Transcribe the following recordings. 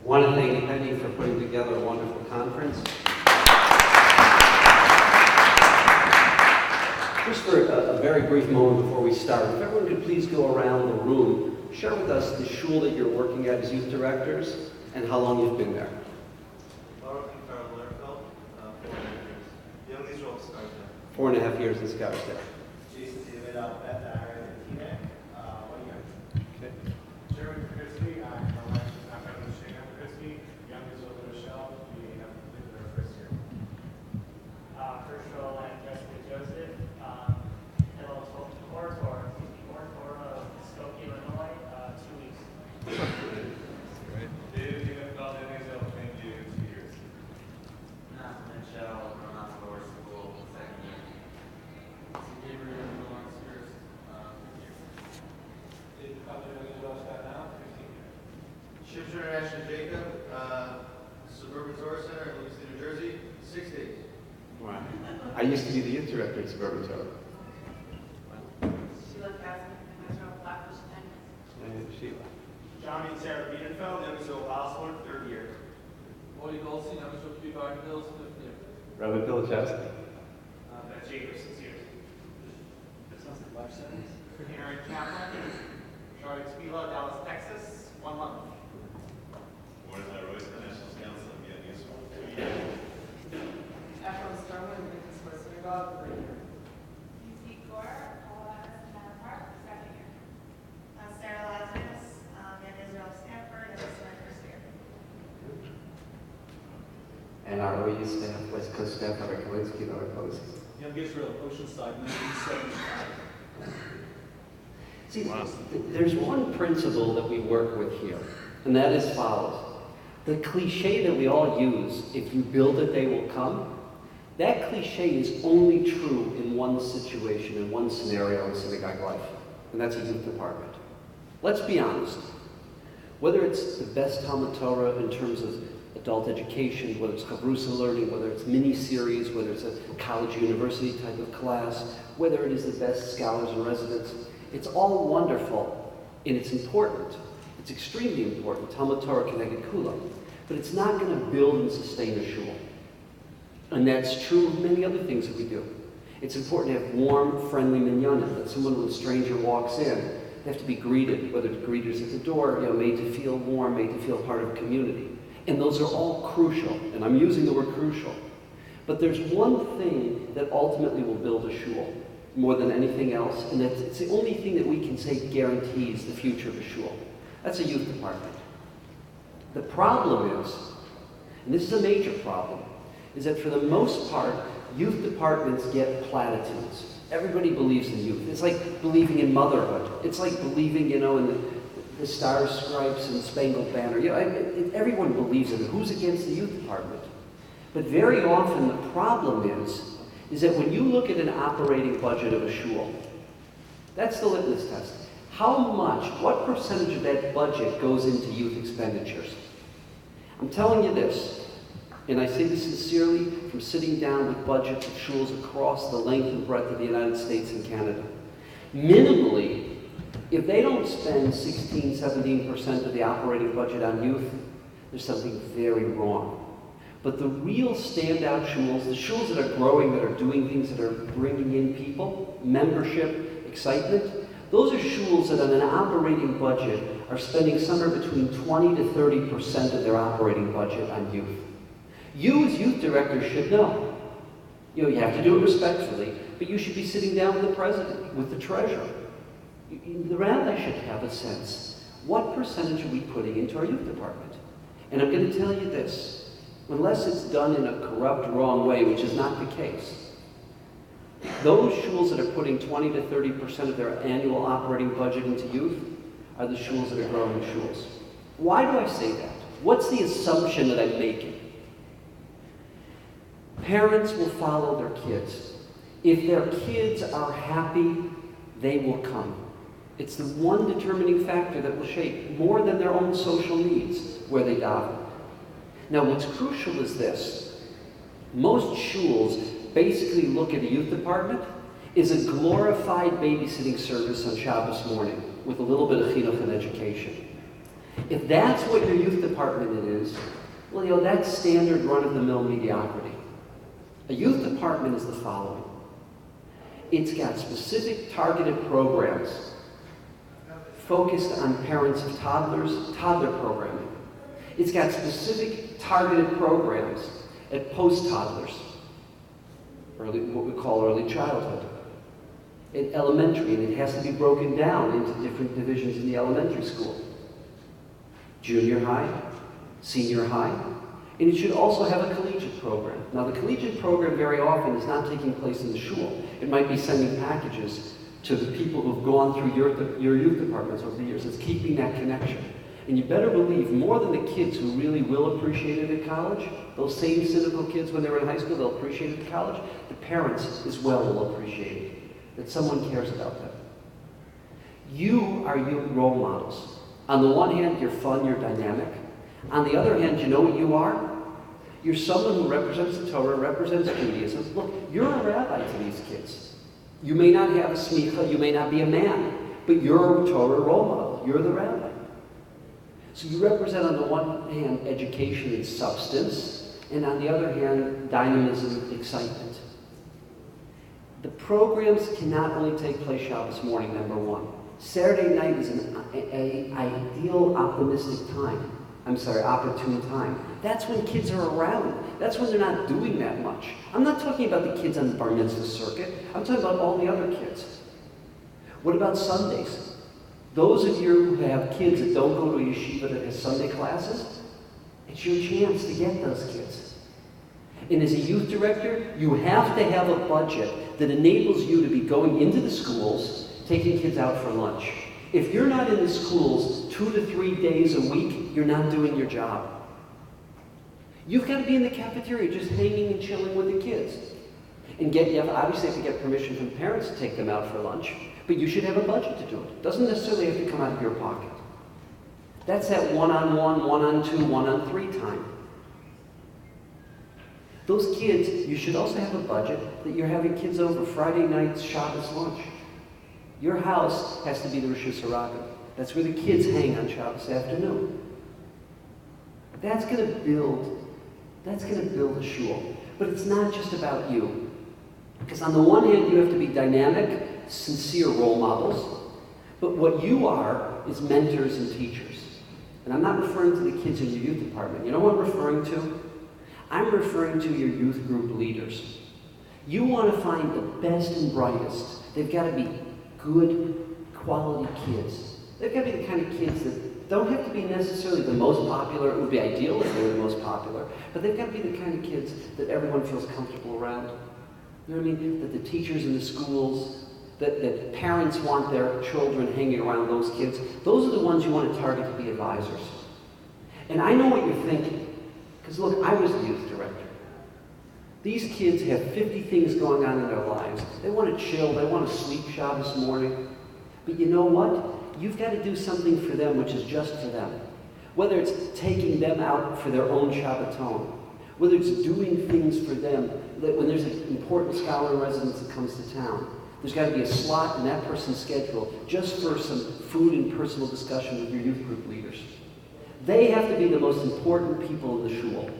I want to thank Penny for putting together a wonderful conference. Just for a very brief moment before we start, if everyone could please go around the room, share with us the shul that you're working at as youth directors and how long you've been there. Four and a half years in Scarsdale. I used to be the youth director at Suburban Torah. Sheila. Johnny and Sarah Biedenfeld, Youngsville Osborne, third year. Molly Goldstein, Youngsville Garden Hills, fifth year. Rabbi Pilachowski. Ben Jacobs, 6 years. Life sentence. Aaron Kaplan, Charlotte Spila, Dallas, Texas, 1 month. Mordecai Royce, the National Council of Young Israel, 2 years. Efron Sterling, Synagogue, 3 years. Sarah Lazarus, in Israel, Stanford, and this is my first year. And our OU staff, West Coast staff, Rabbi Kalinsky, and our posts. Young Israel, Oceanside, 1975. See, there's one principle that we work with here, and that is follows. The cliche that we all use, if you build it, they will come, that cliche is only true in one situation, in one scenario in synagogue life, and that's a youth department. Let's be honest. Whether it's the best Talmud Torah in terms of adult education, whether it's Chavrusa learning, whether it's mini-series, whether it's a college university type of class, whether it is the best scholars in residence, it's all wonderful and it's important. It's extremely important. Talmud Torah Keneged Kula. But it's not going to build and sustain a shul. And that's true of many other things that we do. It's important to have warm, friendly minyanim, that someone when a stranger walks in, they have to be greeted, whether the greeters at the door, made to feel warm, made to feel part of a community. And those are all crucial, and I'm using the word crucial. But there's one thing that ultimately will build a shul more than anything else, and it's the only thing that we can say guarantees the future of a shul. That's a youth department. The problem is, and this is a major problem, is that for the most part, youth departments get platitudes. Everybody believes in youth. It's like believing in motherhood. It's like believing, in the Stars, Stripes, and Spangled Banner. Everyone believes in it. Who's against the youth department? But very often the problem is that when you look at an operating budget of a shul, that's the litmus test. How much, what percentage of that budget goes into youth expenditures? I'm telling you this, and I say this sincerely from sitting down with budgets of shuls across the length and breadth of the United States and Canada. Minimally, if they don't spend 16, 17% of the operating budget on youth, there's something very wrong. But the real standout shuls, the shuls that are growing, that are doing things, that are bringing in people, membership, excitement, those are shuls that on an operating budget are spending somewhere between 20 to 30% of their operating budget on youth. You as youth directors should know. You have to do it respectfully, but you should be sitting down with the president, with the treasurer. The rabbi should have a sense. What percentage are we putting into our youth department? And I'm going to tell you this. Unless it's done in a corrupt, wrong way, which is not the case, those shuls that are putting 20 to 30% of their annual operating budget into youth are the shuls that are growing shuls. Why do I say that? What's the assumption that I'm making? Parents will follow their kids. If their kids are happy, they will come. It's the one determining factor that will shape, more than their own social needs, where they daven. Now what's crucial is this. Most shuls basically look at a youth department as a glorified babysitting service on Shabbos morning with a little bit of chinuch and education. If that's what your youth department is, well, that's standard run-of-the-mill mediocrity. A youth department is the following. It's got specific targeted programs focused on parents of toddlers, toddler programming. It's got specific targeted programs at post-toddlers, what we call early childhood, at elementary, and it has to be broken down into different divisions in the elementary school. Junior high, senior high, and it should also have a collegiate program. Now, the collegiate program very often is not taking place in the shul. It might be sending packages to the people who've gone through your youth departments over the years. It's keeping that connection. And you better believe, more than the kids who really will appreciate it at college, those same cynical kids when they were in high school, they'll appreciate it at college, the parents as well will appreciate it, that someone cares about them. You are your role models. On the one hand, you're fun, you're dynamic. On the other hand, you know what you are? You're someone who represents the Torah, represents Judaism. Look, you're a rabbi to these kids. You may not have a smicha, you may not be a man, but you're a Torah role model. You're the rabbi. So you represent, on the one hand, education and substance, and on the other hand, dynamism, excitement. The programs cannot only take place Shabbos morning, number one. Saturday night is an ideal, opportune time. That's when kids are around. That's when they're not doing that much. I'm not talking about the kids on the bar mitzvah circuit. I'm talking about all the other kids. What about Sundays? Those of you who have kids that don't go to a yeshiva that has Sunday classes, it's your chance to get those kids. And as a youth director, you have to have a budget that enables you to be going into the schools, taking kids out for lunch. If you're not in the schools 2 to 3 days a week, you're not doing your job. You've got to be in the cafeteria just hanging and chilling with the kids. And you obviously have to get permission from parents to take them out for lunch, but you should have a budget to do it. It doesn't necessarily have to come out of your pocket. That's that one-on-one, one-on-two, one-on-three time. Those kids, you should also have a budget that you're having kids over Friday nights, Shabbos lunch. Your house has to be the Rosh Hashanah. That's where the kids hang on Shabbos afternoon. That's going to build a shul. But it's not just about you. Because on the one hand, you have to be dynamic, sincere role models. But what you are is mentors and teachers. And I'm not referring to the kids in your youth department. You know what I'm referring to? I'm referring to your youth group leaders. You want to find the best and brightest. They've got to be good, quality kids. They've got to be the kind of kids that don't have to be necessarily the most popular. It would be ideal if they were the most popular. But they've got to be the kind of kids that everyone feels comfortable around. You know what I mean? That the teachers in the schools, that parents want their children hanging around those kids. Those are the ones you want to target to be advisors. And I know what you're thinking. Because look, I was a youth director. These kids have 50 things going on in their lives. They want to chill. They want to sleep Shabbos morning. But you know what? You've got to do something for them which is just for them. Whether it's taking them out for their own Shabbaton, whether it's doing things for them, that when there's an important scholar in residence that comes to town, there's got to be a slot in that person's schedule just for some food and personal discussion with your youth group leaders. They have to be the most important people in the shul.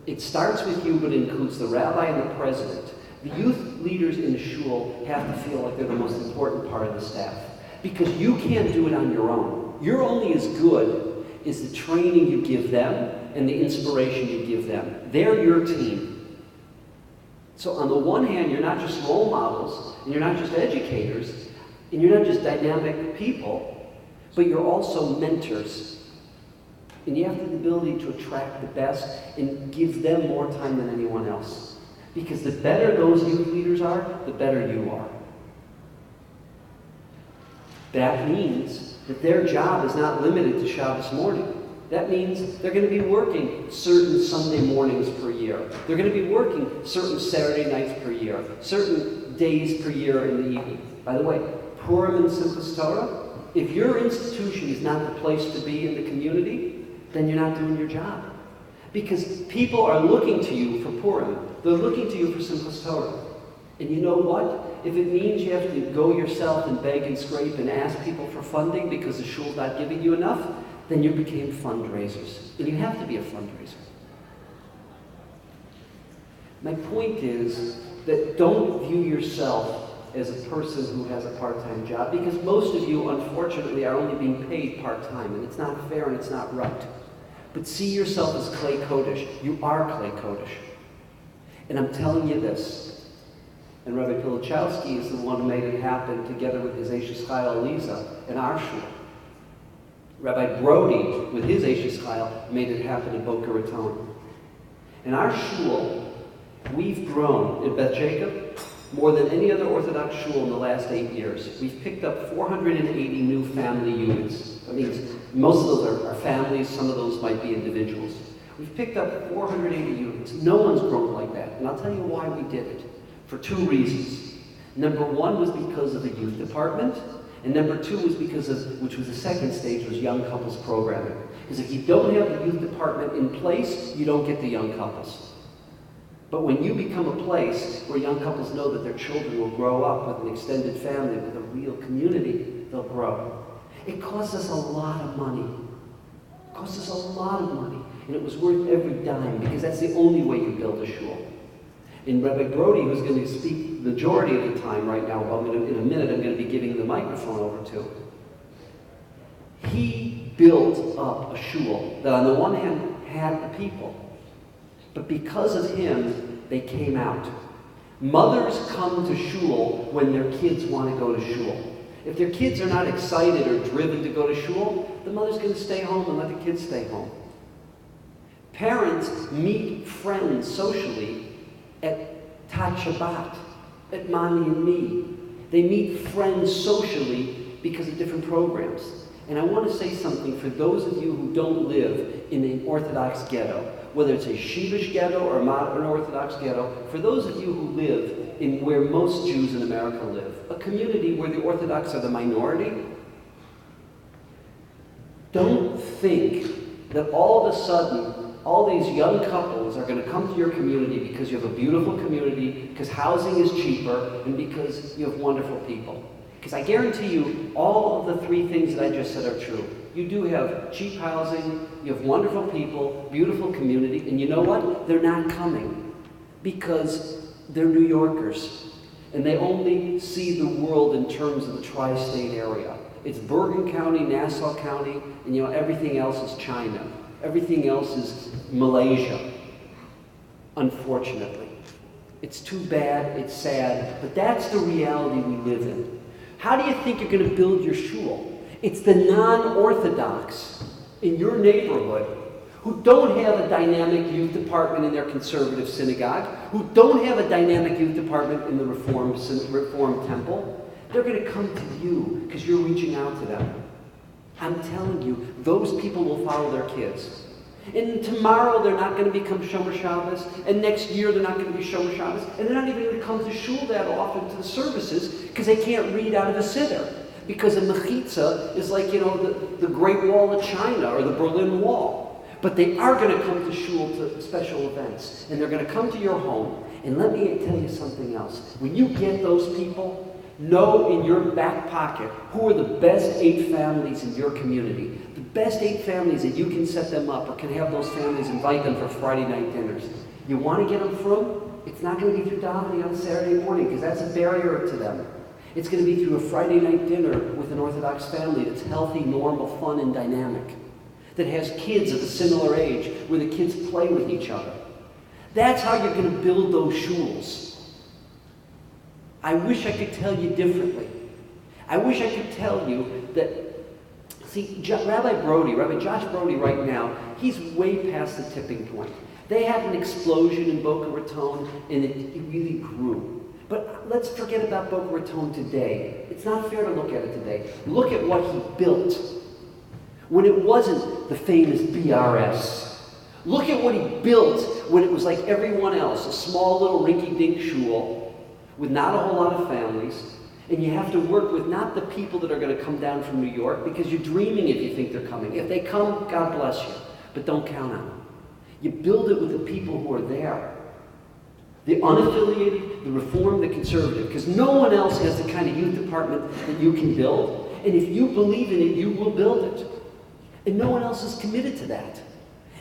It starts with you, but it includes the rabbi and the president. The youth leaders in the shul have to feel like they're the most important part of the staff. Because you can't do it on your own. You're only as good as the training you give them and the inspiration you give them. They're your team. So on the one hand, you're not just role models, and you're not just educators, and you're not just dynamic people, but you're also mentors. And you have the ability to attract the best and give them more time than anyone else. Because the better those youth leaders are, the better you are. That means that their job is not limited to Shabbos morning. That means they're going to be working certain Sunday mornings per year. They're going to be working certain Saturday nights per year, certain days per year in the evening. By the way, Purim and Simchas Torah, if your institution is not the place to be in the community, then you're not doing your job. Because people are looking to you for Purim. They're looking to you for Simchas Torah. And you know what? If it means you have to go yourself and beg and scrape and ask people for funding because the shul's not giving you enough, then you became fundraisers. And you have to be a fundraiser. My point is that don't view yourself as a person who has a part-time job, because most of you, unfortunately, are only being paid part-time, and it's not fair and it's not right. But see yourself as Clay Kodesh. You are Clay Kodesh. And I'm telling you this, and Rabbi Pilachowski is the one who made it happen together with his Eishes Chayil Eliza in our shul. Rabbi Broide, with his Eishes Chayil, made it happen in Boca Raton. In our shul, we've grown in Beth Jacob more than any other Orthodox shul in the last 8 years. We've picked up 480 new family units. That means most of those are families, some of those might be individuals. We've picked up 480 units. No one's grown like that. And I'll tell you why we did it. For 2 reasons. Number 1 was because of the youth department. And number 2 was because of, which was the second stage, was young couples programming. Because if you don't have the youth department in place, you don't get the young couples. But when you become a place where young couples know that their children will grow up with an extended family, with a real community, they'll grow. It costs us a lot of money. It costs us a lot of money. And it was worth every dime, because that's the only way you build a shul. And Rabbi Broide, who's going to speak the majority of the time right now, well, in a minute I'm going to be giving the microphone over to, he built up a shul that on the one hand had the people, but because of him, they came out. Mothers come to shul when their kids want to go to shul. If their kids are not excited or driven to go to shul, the mother's going to stay home and let the kids stay home. Parents meet friends socially at Tat Shabbat, at Mani and Me. They meet friends socially because of different programs. And I want to say something for those of you who don't live in an Orthodox ghetto, whether it's a Shivish ghetto or a modern Orthodox ghetto, for those of you who live in where most Jews in America live, a community where the Orthodox are the minority, don't think that all of a sudden all these young couples are going to come to your community because you have a beautiful community, because housing is cheaper, and because you have wonderful people. Because I guarantee you, all of the 3 things that I just said are true. You do have cheap housing, you have wonderful people, beautiful community, and you know what? They're not coming because they're New Yorkers, and they only see the world in terms of the tri-state area. It's Bergen County, Nassau County, and you know, everything else is China. Everything else is Malaysia, unfortunately. It's too bad, it's sad, but that's the reality we live in. How do you think you're going to build your shul? It's the non-Orthodox in your neighborhood who don't have a dynamic youth department in their conservative synagogue, who don't have a dynamic youth department in the Reform temple. They're going to come to you because you're reaching out to them. I'm telling you, those people will follow their kids. And tomorrow they're not going to become Shomer Shabbos, and next year they're not going to be Shomer Shabbos, and they're not even going to come to shul that often to the services because they can't read out of a siddur. Because a mechitza is like, you know, the Great Wall of China or the Berlin Wall. But they are going to come to shul to special events, and they're going to come to your home. And let me tell you something else. When you get those people, know in your back pocket who are the best 8 families in your community. The best 8 families that you can set them up or can have those families invite them for Friday night dinners. You want to get them through? It's not going to be through davening on Saturday morning because that's a barrier to them. It's going to be through a Friday night dinner with an Orthodox family that's healthy, normal, fun, and dynamic. That has kids of a similar age where the kids play with each other. That's how you're going to build those shuls. I wish I could tell you differently. I wish I could tell you that, see, Rabbi Josh Broide right now, he's way past the tipping point. They had an explosion in Boca Raton, and it really grew. But let's forget about Boca Raton today. It's not fair to look at it today. Look at what he built when it wasn't the famous BRS. Look at what he built when it was like everyone else, a small little rinky-dink shul with not a whole lot of families, and you have to work with not the people that are going to come down from New York, because you're dreaming if you think they're coming. If they come, God bless you, but don't count on them. You build it with the people who are there. The unaffiliated, the Reformed, the conservative, because no one else has the kind of youth department that you can build, and if you believe in it, you will build it. And no one else is committed to that.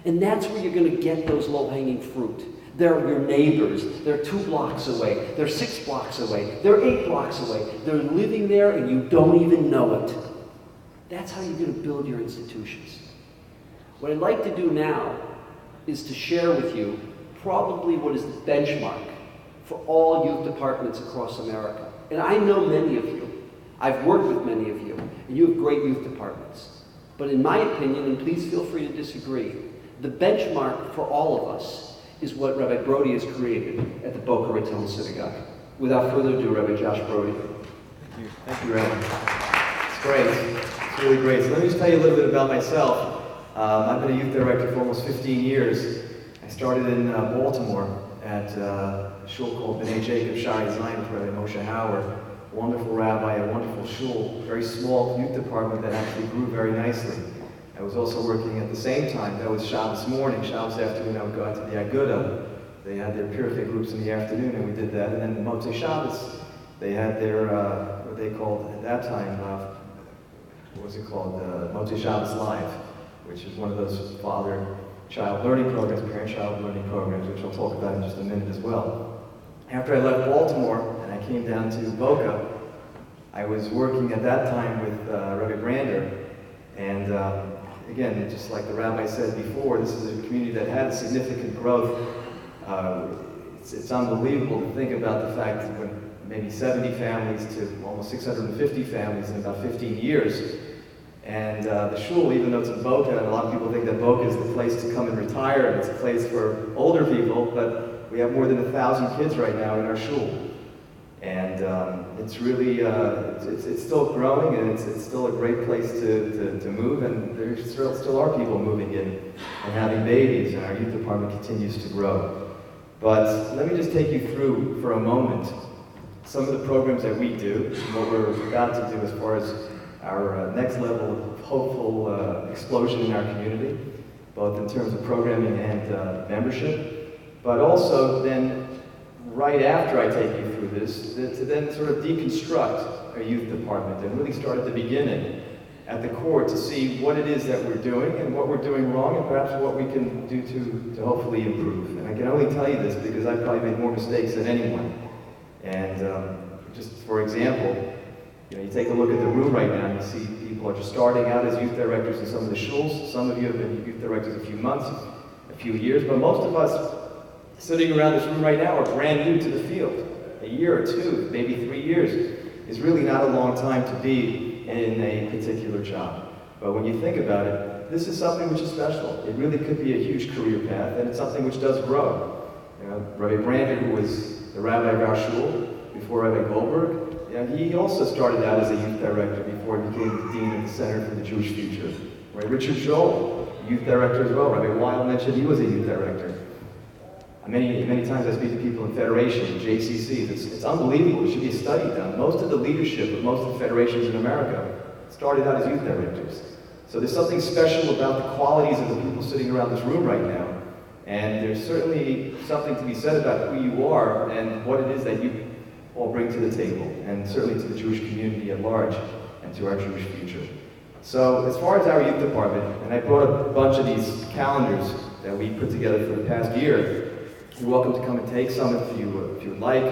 And that's where you're going to get those low-hanging fruit. They're your neighbors. They're 2 blocks away. They're 6 blocks away. They're 8 blocks away. They're living there and you don't even know it. That's how you're going to build your institutions. What I'd like to do now is to share with you probably what is the benchmark for all youth departments across America. And I know many of you. I've worked with many of you, and you have great youth departments. But in my opinion, and please feel free to disagree, the benchmark for all of us is what Rabbi Broide has created at the Boca Raton Synagogue. Without further ado, Rabbi Josh Broide. Thank you. Thank you, Rabbi. It's great. It's really great. So let me just tell you a little bit about myself. I've been a youth director for almost 15 years. I started in Baltimore at a shul called B'nai Jacob Shari Zion with Rabbi Moshe Howard. Wonderful rabbi, a wonderful shul, very small youth department that actually grew very nicely. I was also working at the same time. That was Shabbos morning. Shabbos afternoon, I would go out to the Aguda. They had their purified groups in the afternoon, and we did that. And then Motzei Shabbos, they had their, what they called at that time, what was it called? Motzei Shabbos Live, which is one of those father-child learning programs, parent-child learning programs, which I'll talk about in just a minute as well. After I left Baltimore and I came down to Boca, I was working at that time with Rabbi Brander, and again, just like the rabbi said before, this is a community that had significant growth. It's unbelievable to think about the fact that when maybe 70 families to almost 650 families in about 15 years. And the shul, even though it's in Boca, and a lot of people think that Boca is the place to come and retire, and it's a place for older people, but we have more than 1,000 kids right now in our shul. And it's really, it's still growing, and it's still a great place to move, and there still are people moving in and having babies, and our youth department continues to grow. But let me just take you through, for a moment, some of the programs that we do, and what we're about to do as far as our next level of hopeful explosion in our community, both in terms of programming and membership, but also then, right after I take you through this, to then sort of deconstruct our youth department and really start at the beginning, at the core, to see what it is that we're doing and what we're doing wrong, and perhaps what we can do to hopefully improve. And I can only tell you this because I've probably made more mistakes than anyone. And just for example, you take a look at the room right now, and you see people are just starting out as youth directors in some of the shuls. Some of you have been youth directors a few months, a few years, but most of us sitting around this room right now are brand new to the field. A year or 2, maybe 3 years is really not a long time to be in a particular job. But when you think about it, this is something which is special. It really could be a huge career path, and it's something which does grow. Rabbi Brander, who was the rabbi of our shul before Rabbi Goldberg, he also started out as a youth director before he became the dean of the Center for the Jewish Future. Right? Richard Joel, youth director as well. Rabbi Weil mentioned he was a youth director. Many times I speak to people in federations, JCCs. It's unbelievable. There should be a study done. Most of the leadership of most of the federations in America started out as youth directors. So there's something special about the qualities of the people sitting around this room right now. And there's certainly something to be said about who you are and what it is that you all bring to the table, and certainly to the Jewish community at large and to our Jewish future. So as far as our youth department, and I brought a bunch of these calendars that we put together for the past year. You're welcome to come and take some if you would like.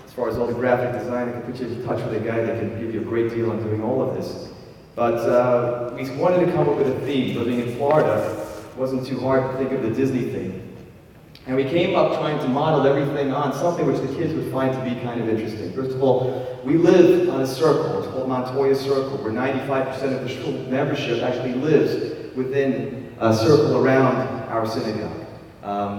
As far as all the graphic design, I can put you in touch with a guy that can give you a great deal on doing all of this. But we wanted to come up with a theme. Living in Florida, it wasn't too hard to think of the Disney theme. And we came up trying to model everything on something which the kids would find to be kind of interesting. First of all, we live on a circle. It's called Montoya Circle, where 95% of the shul membership actually lives within a circle around our synagogue.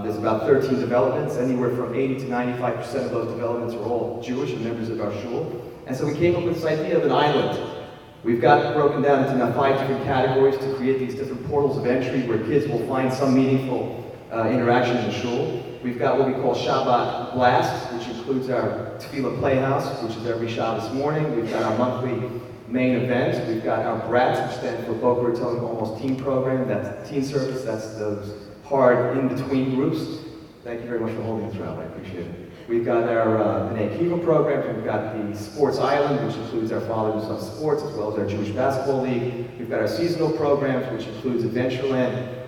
There's about 13 developments. Anywhere from 80 to 95% of those developments are all Jewish and members of our shul. And so we came up with this idea of an island. We've got broken down into now 5 different categories to create these different portals of entry where kids will find some meaningful interaction in the shul. We've got what we call Shabbat Blast, which includes our Tefillah Playhouse, which is every Shabbos morning. We've got our monthly main event. We've got our BRATS, which stands for Boca Raton Almost Teen Program. That's teen service. That's those hard in-between groups. Thank you very much for holding this, Rabbi. I appreciate it. We've got our B'nai Kiva programs. We've got the Sports Island, which includes our Father and Son Sports, as well as our Jewish Basketball League. We've got our seasonal programs, which includes Adventureland,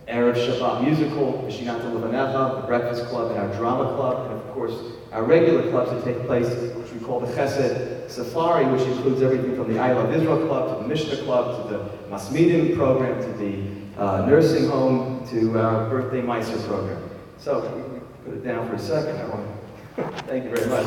Erev Shabbat Musical, Mishinata Levanecha, the Breakfast Club, and our Drama Club, and of course, our regular clubs that take place, which we call the Chesed Safari, which includes everything from the I Love Israel Club, to the Mishnah Club, to the Masmidim program, to the nursing home, to our Birthday Meiser program. So, put it down for a second. I want to thank you very much.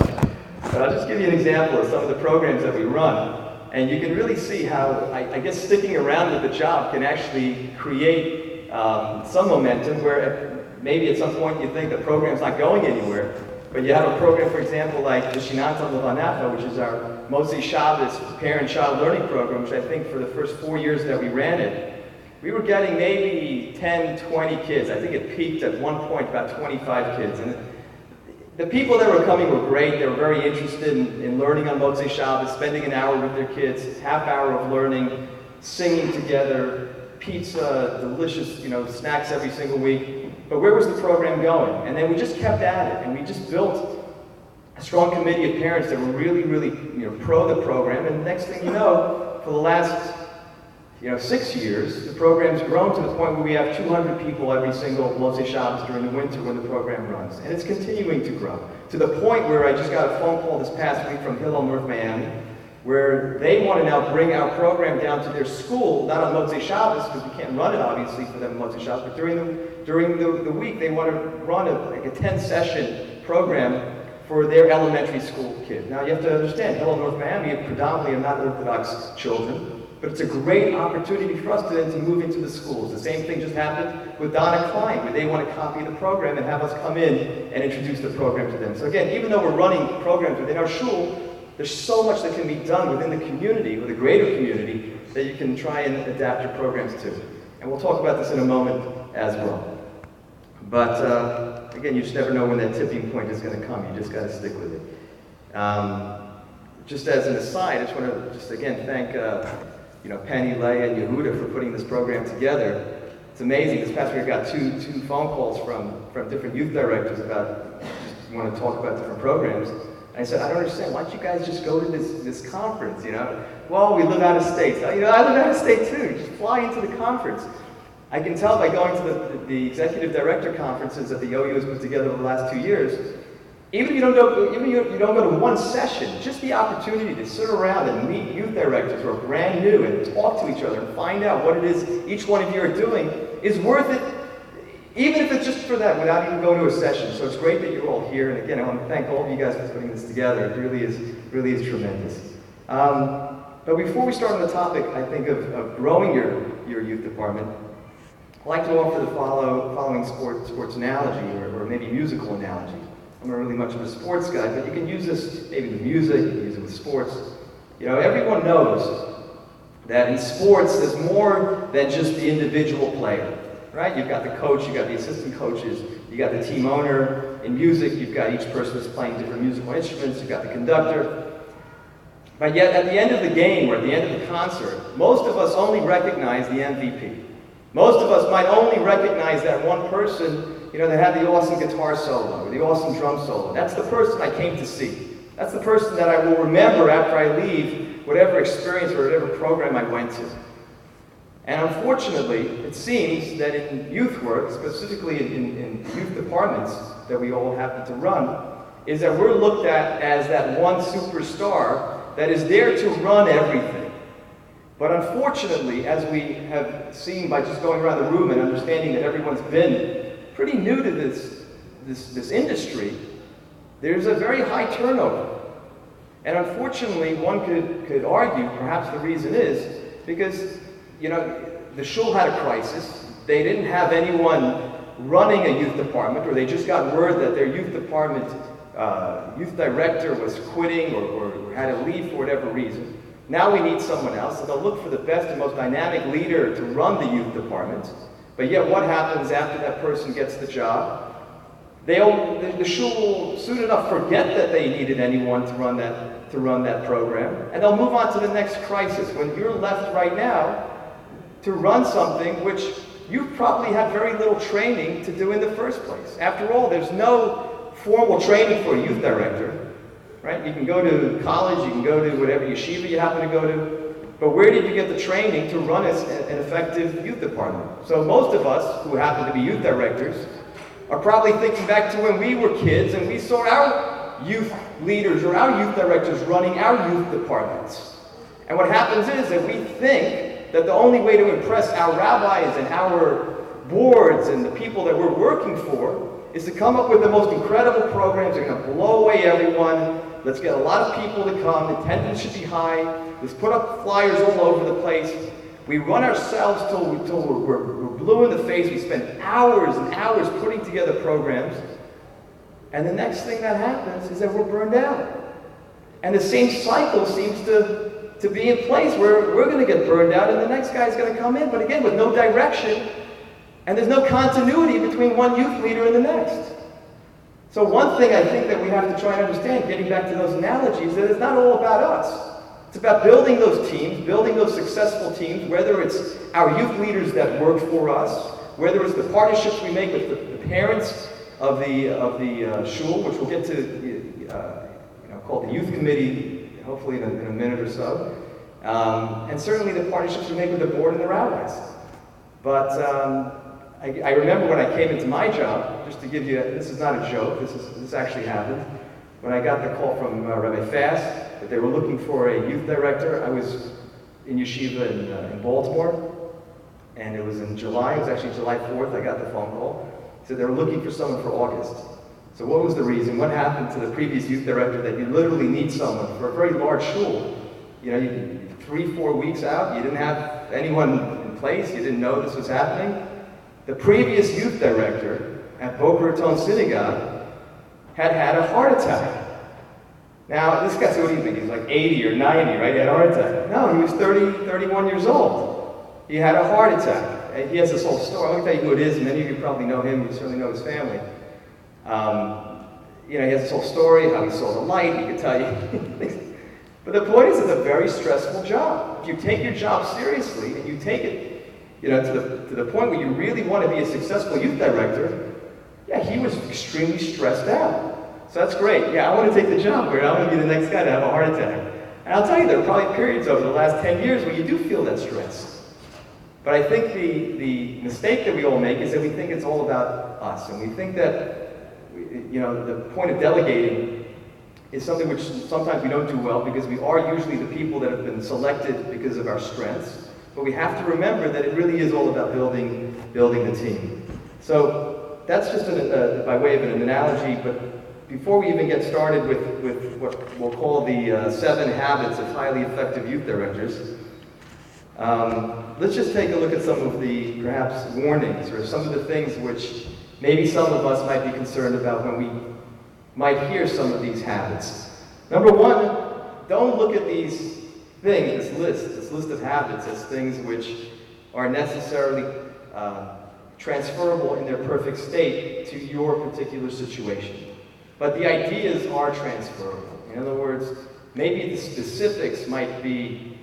But I'll just give you an example of some of the programs that we run. And you can really see how, I guess, sticking around with the job can actually create some momentum where maybe at some point you think the program's not going anywhere. But you have a program, for example, like the Shinata Levanecha, which is our Motzei Shabbos parent-child learning program, which I think for the first 4 years that we ran it, we were getting maybe 10, 20 kids. I think it peaked at one point about 25 kids. And the people that were coming were great. They were very interested in learning on Motzei Shabbos, spending an hour with their kids, half hour of learning, singing together, pizza, delicious, snacks every single week. But where was the program going? And then we just kept at it, and we just built a strong committee of parents that were really, really, pro the program. And the next thing you know, for the last 6 years, the program's grown to the point where we have 200 people every single Motzei Shabbos during the winter when the program runs. And it's continuing to grow, to the point where I just got a phone call this past week from Hillel, North Miami, where they want to now bring our program down to their school, not on Motzei Shabbos, because we can't run it, obviously, for them on Motzei Shabbos, but during the week, they want to run a 10-session program for their elementary school kid. Now, you have to understand, Hillel, North Miami, predominantly are not Orthodox children, but it's a great opportunity for us to move into the schools. The same thing just happened with Donna Klein, where they want to copy the program and have us come in and introduce the program to them. So again, even though we're running programs within our shul, there's so much that can be done within the community, with a greater community, that you can try and adapt your programs to. And we'll talk about this in a moment as well. But again, you just never know when that tipping point is going to come. You just got to stick with it. Just as an aside, I just want to again thank Penny, Leah, and Yehuda for putting this program together. It's amazing. This past week I got two phone calls from different youth directors about just want to talk about different programs. And I said, I don't understand. Why don't you guys just go to this conference? Well, we live out of state. I live out of state too. Just fly into the conference. I can tell by going to the executive director conferences that the OU has put together over the last 2 years. Even if you don't go to one session, just the opportunity to sit around and meet youth directors who are brand new and talk to each other and find out what it is each one of you are doing is worth it, even if it's just for that, without even going to a session. So it's great that you're all here. And again, I want to thank all of you guys for putting this together. It really is tremendous. But before we start on the topic, I think of growing your youth department, I'd like to offer the following sports analogy, or maybe musical analogy. I'm not really much of a sports guy, but you can use this maybe with music, you can use it with sports. Everyone knows that in sports, there's more than just the individual player, right? You've got the coach, you've got the assistant coaches, you've got the team owner. In music, you've got each person that's playing different musical instruments, you've got the conductor. But yet, at the end of the game, or at the end of the concert, most of us only recognize the MVP. Most of us might only recognize that one person that had the awesome guitar solo, or the awesome drum solo. That's the person I came to see. That's the person that I will remember after I leave whatever experience or whatever program I went to. And unfortunately, it seems that in youth work, specifically in youth departments that we all happen to run, is that we're looked at as that one superstar that is there to run everything. But unfortunately, as we have seen by just going around the room and understanding that everyone's been pretty new to this industry, there's a very high turnover. And unfortunately, one could argue, perhaps the reason is, because, the shul had a crisis. They didn't have anyone running a youth department, or they just got word that their youth department youth director was quitting or had to leave for whatever reason. Now we need someone else, so they'll look for the best and most dynamic leader to run the youth department. But yet what happens after that person gets the job? The shul will soon enough forget that they needed anyone to run that program, and they'll move on to the next crisis, when you're left right now to run something which you probably had very little training to do in the first place. After all, there's no formal training for a youth director, right? You can go to college, you can go to whatever yeshiva you happen to go to, but where did you get the training to run an effective youth department? So most of us who happen to be youth directors are probably thinking back to when we were kids and we saw our youth leaders or our youth directors running our youth departments. And what happens is that we think that the only way to impress our rabbis and our boards and the people that we're working for is to come up with the most incredible programs that are going to blow away everyone. Let's get a lot of people to come. Attendance should be high. Let's put up flyers all over the place. We run ourselves till we're blue in the face. We spend hours and hours putting together programs. And the next thing that happens is that we're burned out. And the same cycle seems to be in place where we're going to get burned out and the next guy's going to come in, but again, with no direction. And there's no continuity between one youth leader and the next. So one thing I think that we have to try and understand, getting back to those analogies, that it's not all about us. It's about building those teams, building those successful teams, whether it's our youth leaders that work for us, whether it's the partnerships we make with the parents of the shul, which we'll get to, called the youth committee, hopefully in a minute or so, and certainly the partnerships we make with the board and the rabbis. But I remember when I came into my job, just to give you, this is not a joke, this actually happened. When I got the call from Rabbi Fast that they were looking for a youth director, I was in yeshiva in Baltimore, and it was in July, it was actually July 4th, I got the phone call. He said they were looking for someone for August. So what was the reason? What happened to the previous youth director that you literally need someone for a very large shul? You know, 3-4 weeks out, you didn't have anyone in place, you didn't know this was happening. The previous youth director at Boca Raton Synagogue had a heart attack. Now, this guy said, what do you think? He was like 80 or 90, right? He had a heart attack. No, he was 31 years old. He had a heart attack. And he has this whole story. Let me tell you who it is. Many of you probably know him. You certainly know his family. He has this whole story, how he saw the light. He could tell you. But the point is, it's a very stressful job. If you take your job seriously and you take it to the point where you really want to be a successful youth director, yeah, he was extremely stressed out. So that's great. Yeah, I want to take the job where I'm going to be the next guy to have a heart attack. And I'll tell you, there are probably periods over the last 10 years where you do feel that stress. But I think the mistake that we all make is that we think it's all about us. And we think that, the point of delegating is something which sometimes we don't do well because we are usually the people that have been selected because of our strengths. But we have to remember that it really is all about building the team. So that's just by way of an analogy, but before we even get started with what we'll call the 7 habits of highly effective youth directors, let's just take a look at some of the perhaps warnings or some of the things which maybe some of us might be concerned about when we might hear some of these habits. Number one, don't look at these things, this list of habits, as things which are necessarily transferable in their perfect state to your particular situation. But the ideas are transferable. In other words, maybe the specifics might be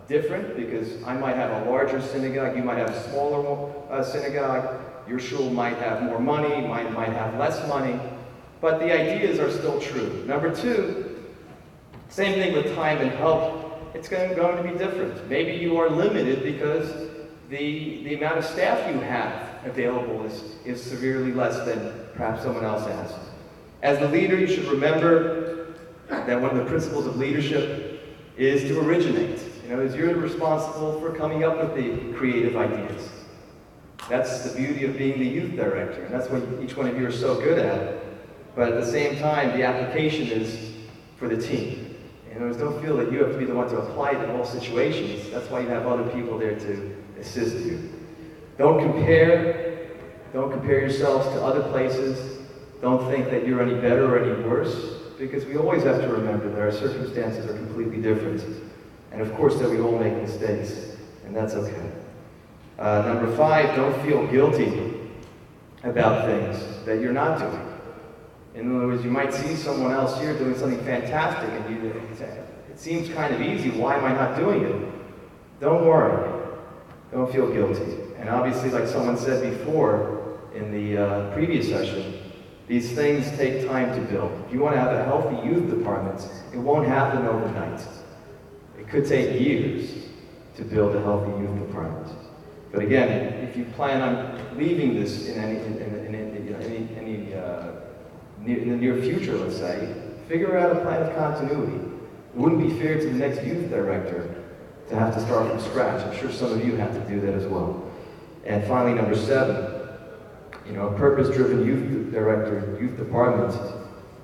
different because I might have a larger synagogue, you might have a smaller synagogue, your shul might have more money, mine might have less money, but the ideas are still true. Number two, same thing with time and help. It's going to be different. Maybe you are limited because the amount of staff you have available is severely less than perhaps someone else has. As the leader, you should remember that one of the principles of leadership is to originate. You're responsible for coming up with the creative ideas. That's the beauty of being the youth director, and that's what each one of you are so good at. But at the same time, the application is for the team. Don't feel that you have to be the one to apply it in all situations. That's why you have other people there to assist you. Don't compare yourselves to other places. Don't think that you're any better or any worse, because we always have to remember that our circumstances are completely different. And of course that we all make mistakes, and that's okay. Number 5, don't feel guilty about things that you're not doing. In other words, you might see someone else here doing something fantastic, and you say, it seems kind of easy, why am I not doing it? Don't worry. Don't feel guilty. And obviously, like someone said before in the previous session, These things take time to build. If you want to have a healthy youth department, it won't happen overnight. It could take years to build a healthy youth department. But again, if you plan on leaving this in the near future, let's say, figure out a plan of continuity. It wouldn't be fair to the next youth director to have to start from scratch. I'm sure some of you have to do that as well. And finally, number 7, a purpose-driven youth director, youth department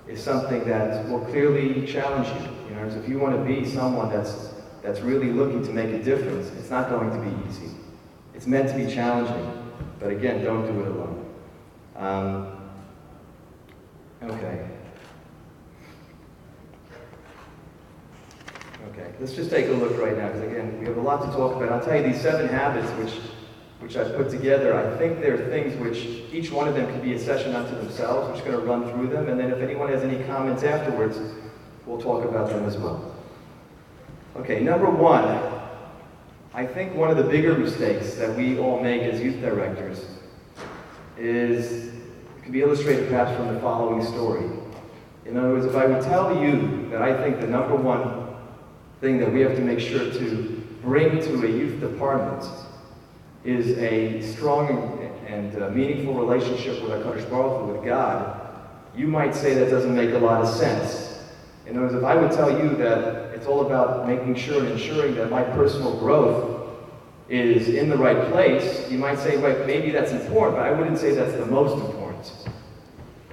is something that will clearly challenge you. So if you want to be someone that's really looking to make a difference, it's not going to be easy. It's meant to be challenging, but again, don't do it alone. Okay, let's just take a look right now, because again, we have a lot to talk about. I'll tell you these 7 habits which I've put together. I think they're things which each one of them could be a session unto themselves. We're just going to run through them, and then if anyone has any comments afterwards, we'll talk about them as well. Okay, number 1, I think one of the bigger mistakes that we all make as youth directors can be illustrated perhaps from the following story. In other words, if I would tell you that I think the number 1 thing that we have to make sure to bring to a youth department is a strong and meaningful relationship with HaKadosh Baruch Hu, with God, you might say that doesn't make a lot of sense. In other words, if I would tell you that it's all about making sure and ensuring that my personal growth is in the right place, you might say, wait, maybe that's important, but I wouldn't say that's the most important.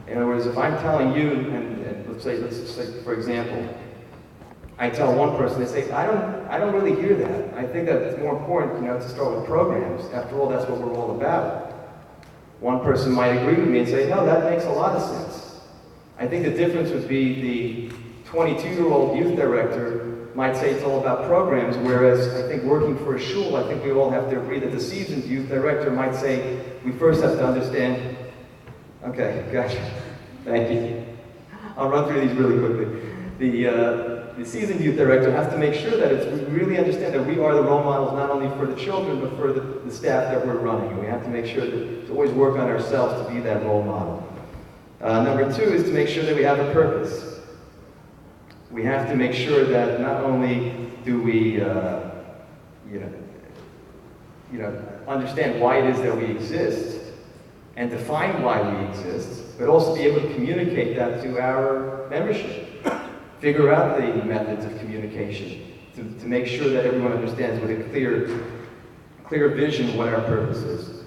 In other words, if I'm telling you, and let's say, for example, I tell one person, they say, I don't really hear that. I think that it's more important, to start with programs. After all, that's what we're all about. One person might agree with me and say, no, that makes a lot of sense. I think the difference would be the 22-year-old youth director might say it's all about programs, whereas I think working for a shul, I think we all have to agree that the seasoned youth director might say, we first have to understand. Okay, gotcha. Thank you. I'll run through these really quickly. The seasoned youth director has to make sure that we really understand that we are the role models not only for the children, but for the staff that we're running. And we have to make sure to always work on ourselves to be that role model. Number 2 is to make sure that we have a purpose. We have to make sure that not only do we, understand why it is that we exist and define why we exist, but also be able to communicate that to our membership. Figure out the methods of communication to make sure that everyone understands with a clear vision what our purpose is.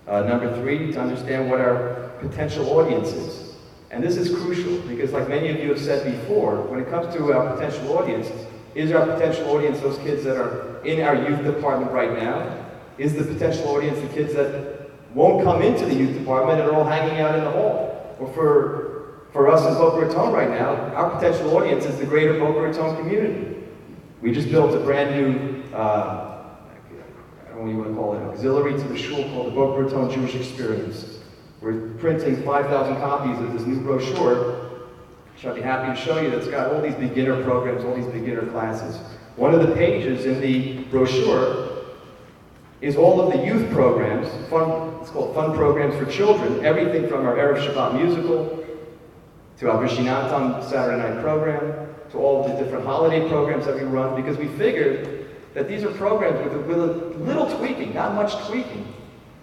Number 3, to understand what our potential audience is. And this is crucial because, like many of you have said before, when it comes to our potential audience, is our potential audience those kids that are in our youth department right now? Is the potential audience the kids that won't come into the youth department and are all hanging out in the hall? Or for us in Boca Raton right now, our potential audience is the greater Boca Raton community. We just built a brand new, I don't know what you want to call it, auxiliary to the shul called the Boca Raton Jewish Experience. We're printing 5,000 copies of this new brochure, which I'll be happy to show you, that's got all these beginner programs, all these beginner classes. One of the pages in the brochure is all of the youth programs, it's called Fun Programs for Children, everything from our Erev Shabbat musical, to our Vishinantam Saturday night program, to all of the different holiday programs that we run, because we figured that these are programs with a little tweaking, not much tweaking,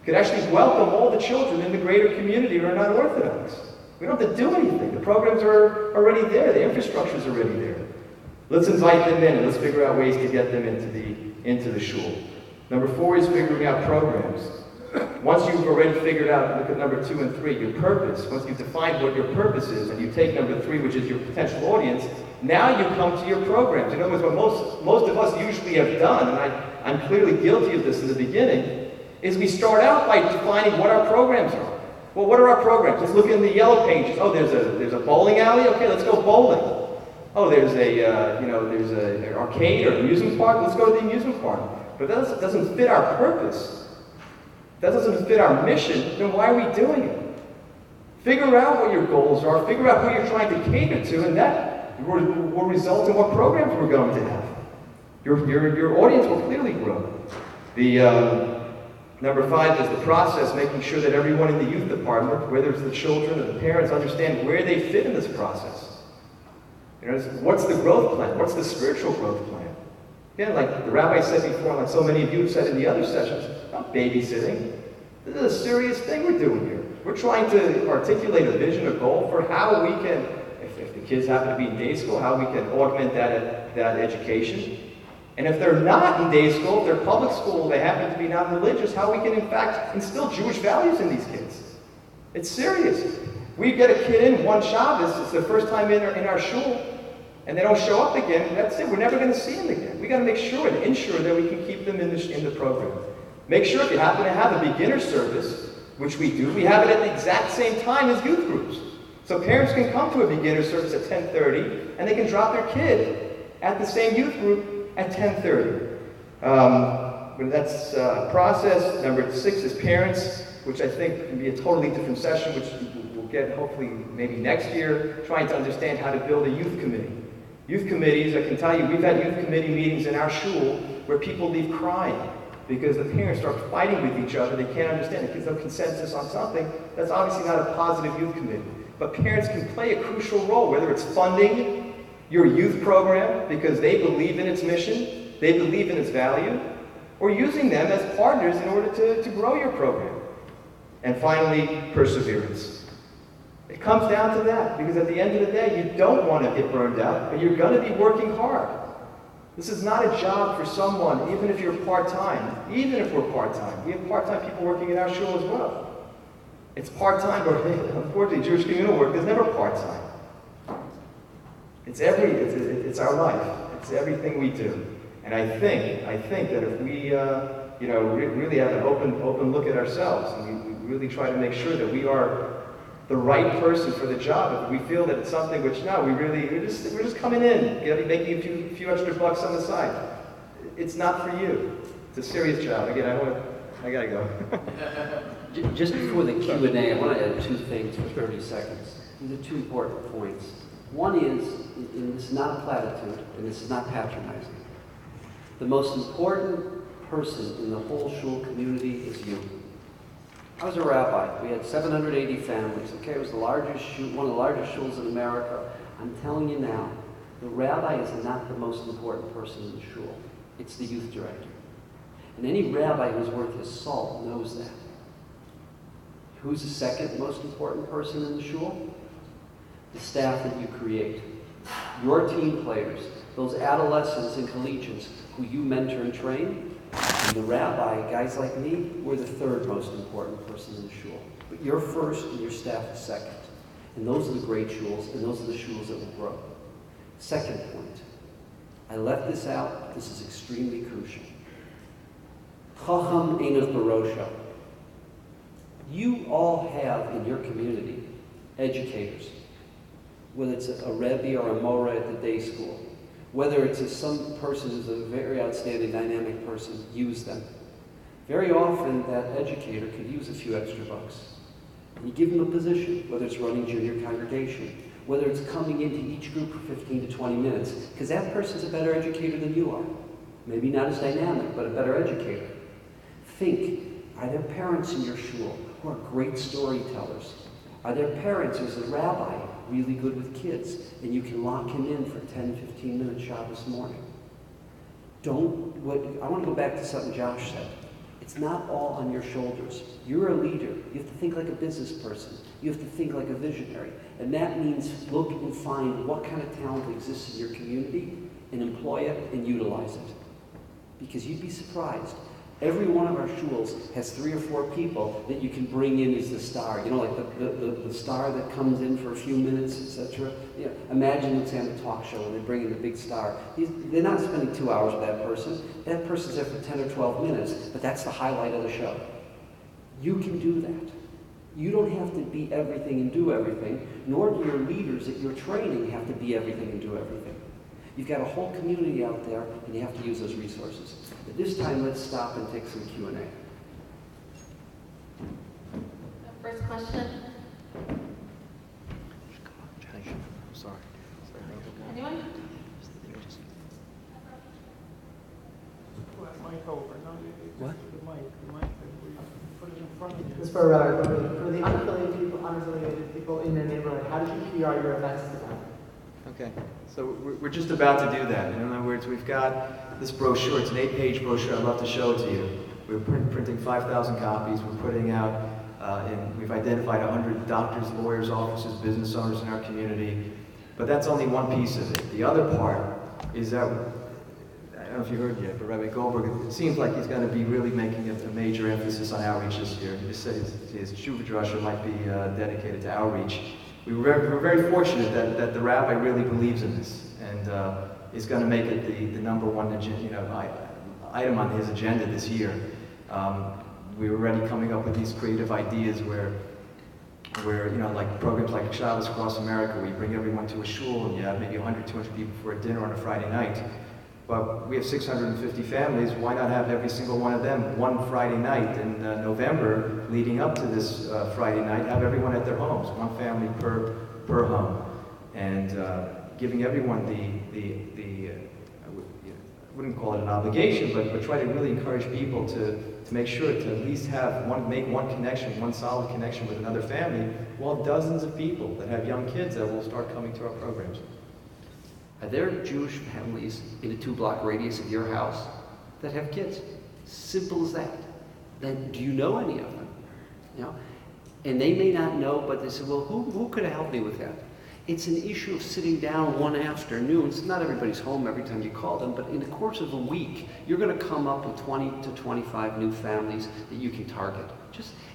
could actually welcome all the children in the greater community who are not Orthodox. We don't have to do anything. The programs are already there. The infrastructure is already there. Let's invite them in and let's figure out ways to get them into the shul. Number 4 is figuring out programs. Once you've already figured out, look at number 2 and 3, your purpose. Once you've defined what your purpose is, and you take number 3, which is your potential audience, now you come to your programs. In other words, what most of us usually have done, and I'm clearly guilty of this in the beginning, is we start out by defining what our programs are. Well, what are our programs? Let's look in the yellow pages. Oh, there's a bowling alley? Okay, let's go bowling. Oh, there's an arcade or amusement park? Let's go to the amusement park. But that doesn't fit our purpose. That doesn't fit our mission, then why are we doing it? Figure out what your goals are, figure out who you're trying to cater to, and that will result in what programs we're going to have. Your audience will clearly grow. Number 5 is the process, making sure that everyone in the youth department, whether it's the children or the parents, understand where they fit in this process. You know, what's the growth plan? What's the spiritual growth plan? Again, like the rabbi said before, like so many of you have said in the other sessions, not babysitting. This is a serious thing we're doing here. We're trying to articulate a vision, a goal for how we can, if the kids happen to be in day school, how we can augment that education. And if they're not in day school, if they're public school, they happen to be non-religious, how we can in fact instill Jewish values in these kids. It's serious. We get a kid in one Shabbos, it's their first time in our shul, and they don't show up again, that's it. We're never going to see them again. We got to make sure and ensure that we can keep them in the program. Make sure if you happen to have a beginner service, which we do, we have it at the exact same time as youth groups. So parents can come to a beginner service at 10:30, and they can drop their kid at the same youth group at 10:30. That's process. Number 6 is parents, which I think can be a totally different session, which we'll get hopefully maybe next year, trying to understand how to build a youth committee. Youth committees, I can tell you, we've had youth committee meetings in our shul where people leave crying because the parents start fighting with each other. They can't understand. There's no consensus on something. That's obviously not a positive youth committee. But parents can play a crucial role, whether it's funding your youth program because they believe in its mission, they believe in its value, or using them as partners in order to grow your program. And finally, perseverance. It comes down to that, because at the end of the day, you don't want to get burned out, but you're going to be working hard. This is not a job for someone, even if you're part-time. Even if we're part-time. We have part-time people working in our shul as well. It's part-time, but unfortunately, Jewish communal work is never part-time. It's our life. It's everything we do. And I think that if we, really have an open look at ourselves, and we really try to make sure that we are the right person for the job. If we feel that it's something which, no, we're just coming in, making a few extra bucks on the side. It's not for you. It's a serious job. Again, I gotta go. Just before the Q&A, I want to add 2 things for 30 seconds. These are 2 important points. One is, and this is not a platitude, and this is not patronizing, the most important person in the whole shul community is you. I was a rabbi. We had 780 families. Okay, it was the largest shul, one of the largest shuls in America. I'm telling you now, the rabbi is not the most important person in the shul. It's the youth director. And any rabbi who's worth his salt knows that. Who's the second most important person in the shul? The staff that you create. Your team players, those adolescents and collegians who you mentor and train. And the rabbi, guys like me, we're the 3rd most important person in the shul. But you're first and your staff is second. And those are the great shuls, and those are the shuls that will grow. Second point. I left this out. This is extremely crucial. Chacham Einav Barosha. You all have in your community educators. Whether it's a Rebbe or a Mora at the day school. Whether it's some person who's a very outstanding, dynamic person, use them. Very often, that educator could use a few extra bucks. And you give them a position, whether it's running junior congregation, whether it's coming into each group for 15 to 20 minutes, because that person's a better educator than you are. Maybe not as dynamic, but a better educator. Think, are there parents in your shul who are great storytellers? Are there parents who's a rabbi, really good with kids, and you can lock him in for 10, 15 minutes Shabbos morning? I want to go back to something Josh said. It's not all on your shoulders. You're a leader. You have to think like a business person. You have to think like a visionary. And that means look and find what kind of talent exists in your community and employ it and utilize it. Because you'd be surprised. Every one of our shuls has 3 or 4 people that you can bring in as the star. You know, like the star that comes in for a few minutes, etc. You know, imagine, let's say, on the talk show, and they bring in the big star. They're not spending 2 hours with that person. That person's there for 10 or 12 minutes, but that's the highlight of the show. You can do that. You don't have to be everything and do everything, nor do your leaders that you're training have to be everything and do everything. You've got a whole community out there, and you have to use those resources. At this time, let's stop and take some Q&A. First question. Sorry. Anyone? Mic over. No, What? The mic. This is for the unaffiliated people in your neighborhood, how did you PR your events to them? Okay, so we're just about to do that. In other words, we've got this brochure. It's an 8-page brochure. I'd love to show it to you. We're printing 5,000 copies. We're putting out, we've identified 100 doctors, lawyers, offices, business owners in our community. But that's only one piece of it. The other part is that, I don't know if you heard yet, but Rabbi Goldberg, it seems like he's going to be really making a major emphasis on outreach this year. He said his Tshuva drasha might be dedicated to outreach. We're very fortunate that the rabbi really believes in this and is going to make it the number one item on his agenda this year. We were already coming up with these creative ideas where like programs like Shabbos Across America, where you bring everyone to a shul and you have maybe 100, 200 people for a dinner on a Friday night. But we have 650 families. Why not have every single one of them one Friday night in November, leading up to this Friday night, have everyone at their homes, one family per home, and giving everyone I wouldn't call it an obligation, but try to really encourage people to make sure to at least make one connection, one solid connection with another family, while dozens of people that have young kids that will start coming to our programs. Are there Jewish families in a 2-block radius of your house that have kids? Simple as that. Then do you know any of them? You know? And they may not know, but they say, well, who could have helped me with that? It's an issue of sitting down one afternoon. It's not everybody's home every time you call them, but in the course of a week, you're going to come up with 20 to 25 new families that you can target.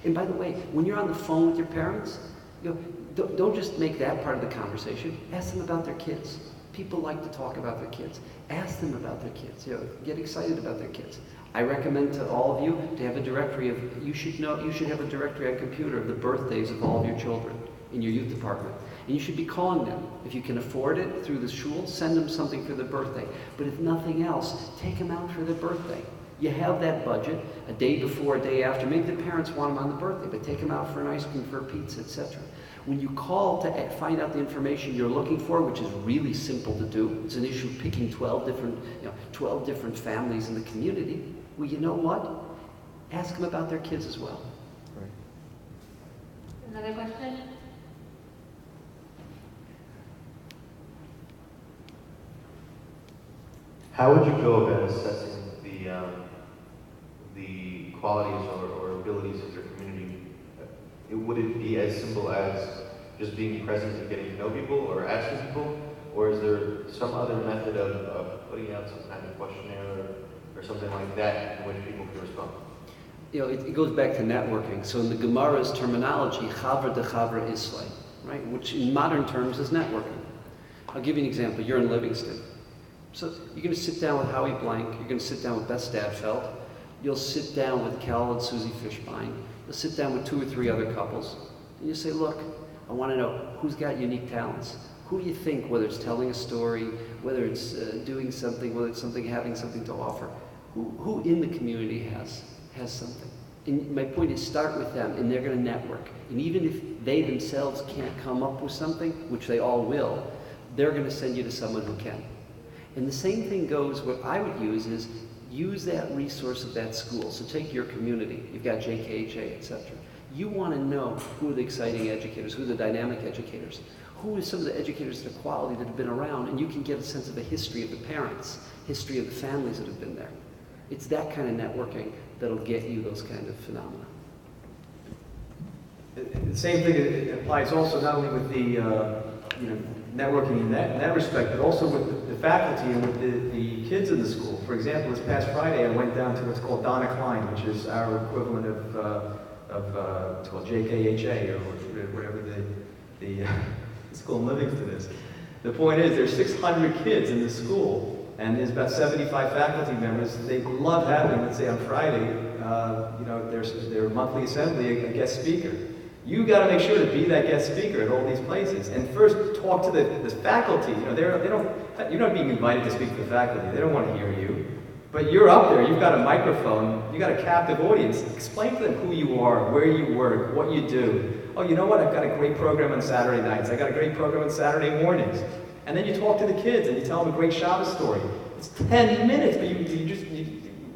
And by the way, when you're on the phone with your parents, don't just make that part of the conversation. Ask them about their kids. People like to talk about their kids. Ask them about their kids. Get excited about their kids. I recommend to all of you to have a directory of, you should have a directory on computer of the birthdays of all of your children in your youth department. And you should be calling them. If you can afford it through the shul, send them something for their birthday. But if nothing else, take them out for their birthday. You have that budget, a day before, a day after. Maybe the parents want them on the birthday, but take them out for an ice cream, for a pizza, etc. When you call to find out the information you're looking for, which is really simple to do, it's an issue of picking 12 different families in the community. Well, you know what? Ask them about their kids as well. Right. Another question? How would you go about assessing the qualities or abilities of your community? Would it be as simple as just being present and getting to know people or asking people? Or is there some other method of putting out some kind of questionnaire or something like that in which people can respond? It goes back to networking. So in the Gemara's terminology, chavra de chavra islay, right? Which in modern terms is networking. I'll give you an example. You're in Livingston. So you're going to sit down with Howie Blank, you're going to sit down with Beth Stadfeld, you'll sit down with Cal and Susie Fishbein, you'll sit down with 2 or 3 other couples, and you say, look, I want to know who's got unique talents. Who do you think, whether it's telling a story, whether it's doing something, whether it's having something to offer, who in the community has something? And my point is, start with them, and they're going to network. And even if they themselves can't come up with something, which they all will, they're going to send you to someone who can. And the same thing goes, what I would use is, use that resource of that school. So take your community, you've got JKHA, etc. You want to know who are the exciting educators, who are the dynamic educators, who are some of the educators that are quality that have been around, and you can get a sense of the history of the parents, history of the families that have been there. It's that kind of networking that'll get you those kind of phenomena. The same thing applies also not only with the networking in that respect, but also with the faculty and with the kids in the school. For example, this past Friday, I went down to what's called Donna Klein, which is our equivalent of it's called JKHA or whatever the school in Livingston is. The point is, there's 600 kids in the school, and there's about 75 faculty members. They love having, let's say on Friday, their monthly assembly, a guest speaker. You got to make sure to be that guest speaker at all these places, and first talk to the faculty. You're not being invited to speak to the faculty. They don't want to hear you, but you're up there. You've got a microphone. You've got a captive audience. Explain to them who you are, where you work, what you do. Oh, you know what? I've got a great program on Saturday nights. I got a great program on Saturday mornings. And then you talk to the kids and you tell them a great Shabbos story. It's 10 minutes, but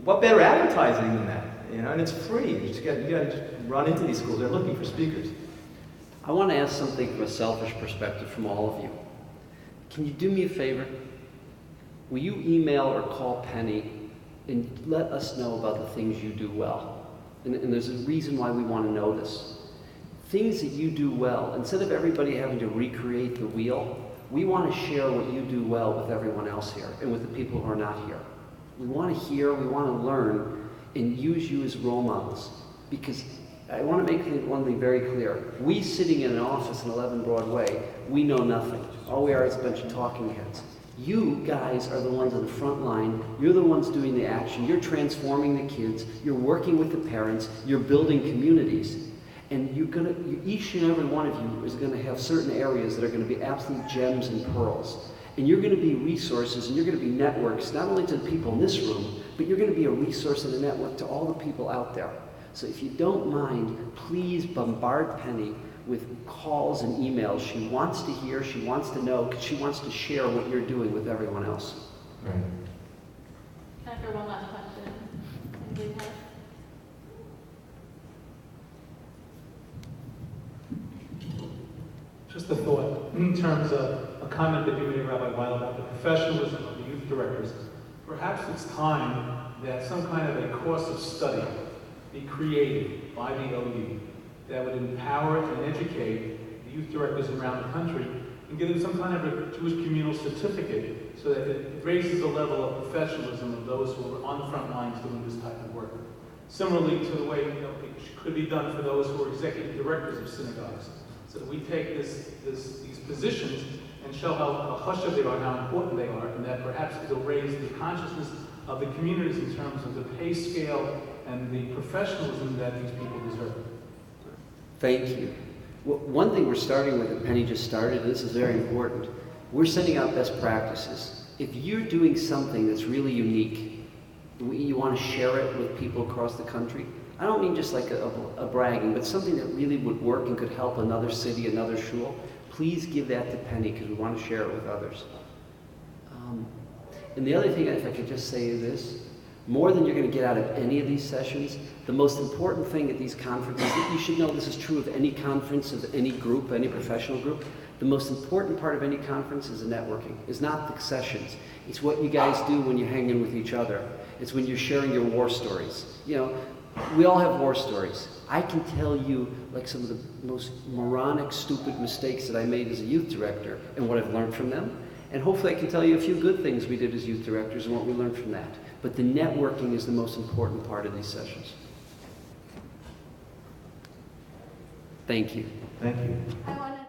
what better advertising than that? And it's free. You got to just run into these schools. They're looking for speakers. I want to ask something from a selfish perspective from all of you. Can you do me a favor? Will you email or call Penny and let us know about the things you do well? And there's a reason why we want to know this. Things that you do well, instead of everybody having to recreate the wheel, we want to share what you do well with everyone else here and with the people who are not here. We want to hear, we want to learn, and use you as role models. Because I want to make one thing very clear. We sitting in an office in 11 Broadway, we know nothing. All we are is a bunch of talking heads. You guys are the ones on the front line. You're the ones doing the action. You're transforming the kids. You're working with the parents. You're building communities. And each and every one of you is going to have certain areas that are going to be absolute gems and pearls. And you're going to be resources and you're going to be networks, not only to the people in this room, but you're going to be a resource and a network to all the people out there. So if you don't mind, please bombard Penny with calls and emails. She wants to hear, she wants to know, because she wants to share what you're doing with everyone else. Right. Time for one last question. Anybody have? Just a thought in terms of a comment that you made, Rabbi Weil, about the professionalism of the youth directors. Perhaps it's time that some kind of a course of study be created by the OU that would empower and educate the youth directors around the country and give them some kind of a Jewish Communal Certificate so that it raises the level of professionalism of those who are on the front lines doing this type of work. Similarly to the way it could be done for those who are executive directors of synagogues. So that we take these positions and show how chashuv they are, how important they are, and that perhaps it'll raise the consciousness of the communities in terms of the pay scale and the professionalism that these people deserve. Thank you. Well, one thing we're starting with, and Penny just started, and this is very important, we're sending out best practices. If you're doing something that's really unique, you want to share it with people across the country, I don't mean just like a bragging, but something that really would work and could help another city, another shul, please give that to Penny because we want to share it with others. And the other thing, if I could just say is this, more than you're going to get out of any of these sessions, the most important thing at these conferences, you should know this is true of any conference, of any group, any professional group, the most important part of any conference is the networking. It's not the sessions. It's what you guys do when you hang in with each other. It's when you're sharing your war stories. You know, we all have war stories. I can tell you like some of the most moronic, stupid mistakes that I made as a youth director and what I've learned from them. And hopefully I can tell you a few good things we did as youth directors and what we learned from that. But the networking is the most important part of these sessions. Thank you. Thank you. I want to